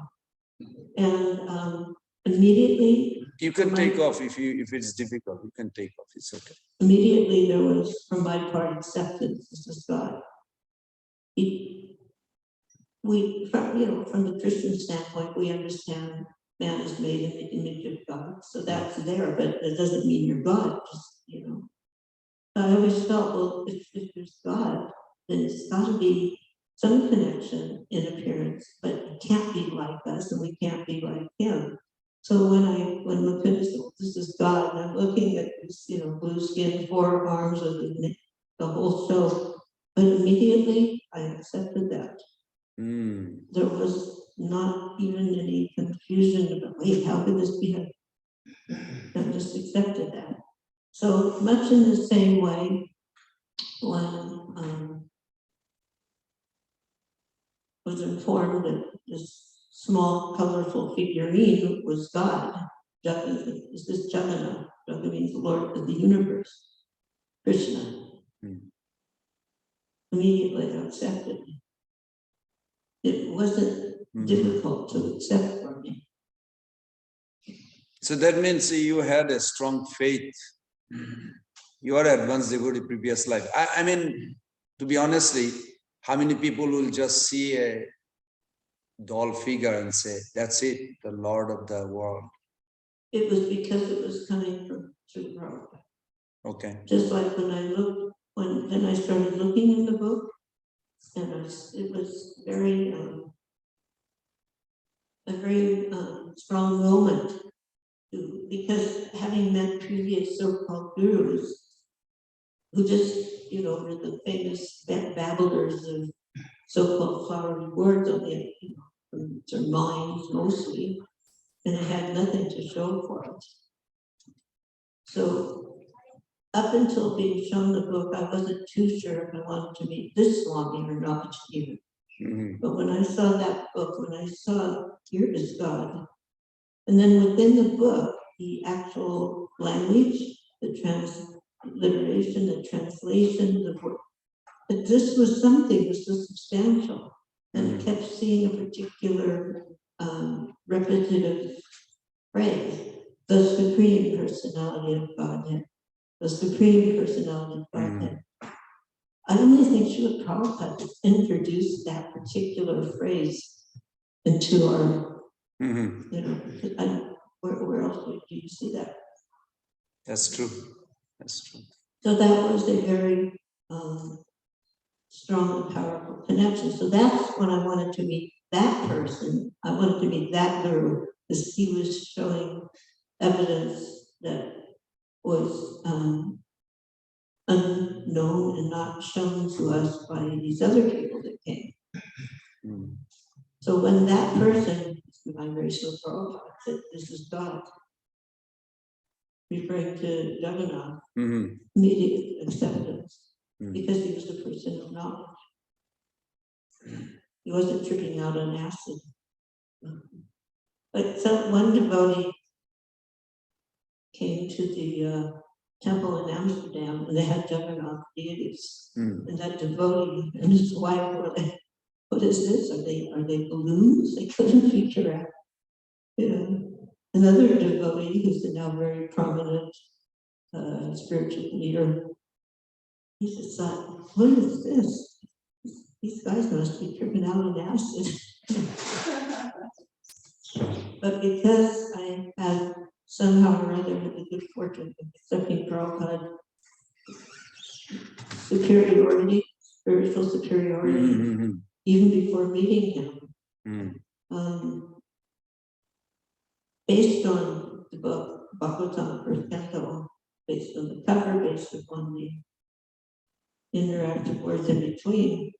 And immediately, You can take off if it's difficult. You can take off. It's okay. immediately there was, from my part, acceptance. This is God. From the Christian standpoint, we understand man is made in the image of God, so that's there, but it doesn't mean you're God. I always felt, well, if there's God, then it's got to be some connection in appearance, but it can't be like us, and we can't be like Him. So when Mukunda said, this is God, and I'm looking at this, blue skin, 4 arms of the whole show, but immediately I accepted that. There was not even any confusion about, wait, how could this be? I just accepted that. So much in the same way, when was informed that this small, colorful figurine was God. Is this Jagannath? Jagannath means the Lord of the universe, Krishna. Immediately accepted. It wasn't difficult to accept for me. So that means you had a strong faith. You are advanced devotee previous life. I mean, to be honestly, how many people will just see a doll figure and say, that's it, the Lord of the world? It was because it was coming from Sri Prabhupada. Okay. Just like when I started looking in the book, and it was a very strong moment, because having met previous so-called gurus who just, were the famous babblers of so-called flowery words on from their minds mostly, and they had nothing to show for it. So up until being shown the book, I wasn't too sure if I wanted to meet this Swami or not even. But when I saw that book, when I saw here is God, and then within the book, the actual language, the transliteration, the translation, the word, that this was something, this was substantial. And I kept seeing a particular repetitive phrase, the Supreme Personality of Godhead, the Supreme Personality of Godhead. I only think Srila Prabhupada introduced that particular phrase into our, where else do you see that? That's true. That's true. So that was a very strong and powerful connection. So that's when I wanted to meet that person. I wanted to meet that guru, because he was showing evidence that was unknown and not shown to us by these other people that came. So when that person, my very so Prabhupada, said, this is God, referring to Jagannath, immediate acceptance, because he was a person of knowledge. He wasn't tripping out on acid. But one devotee came to the temple in Amsterdam, and they had Jagannath deities. And that devotee and his wife were like, what is this? Are they balloons? They couldn't figure out. Another devotee who's a now very prominent spiritual leader, he just thought, what is this? These guys must be tripping out on acid. But because I had somehow or other had the good fortune of accepting Prabhupada superiority, spiritual superiority, Mm-hmm. even before meeting him. Based on the book Bhagavatam First Canto, based on the cover, based upon the interactive words in between,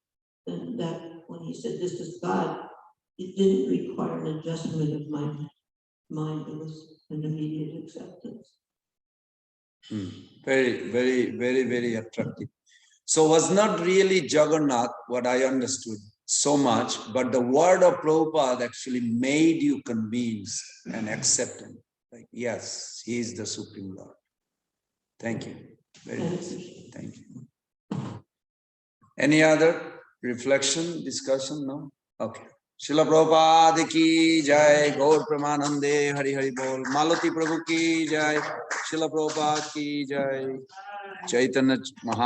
and that when he said this is God, it didn't require an adjustment of my mind. It was an immediate acceptance. Very, very, very, very attractive. So was not really Jagannath, what I understood so much, but the word of Prabhupada actually made you convinced and accept him. Like, yes, he is the Supreme Lord. Thank you. Very nice. Thank you. Any other reflection, discussion? No? Okay. Srila Prabhupada ki jai, Gaur Pramanande, Hari Hari Bol, Malati Prabhu ki jai, Srila Prabhupada ki jai, Chaitanya Maha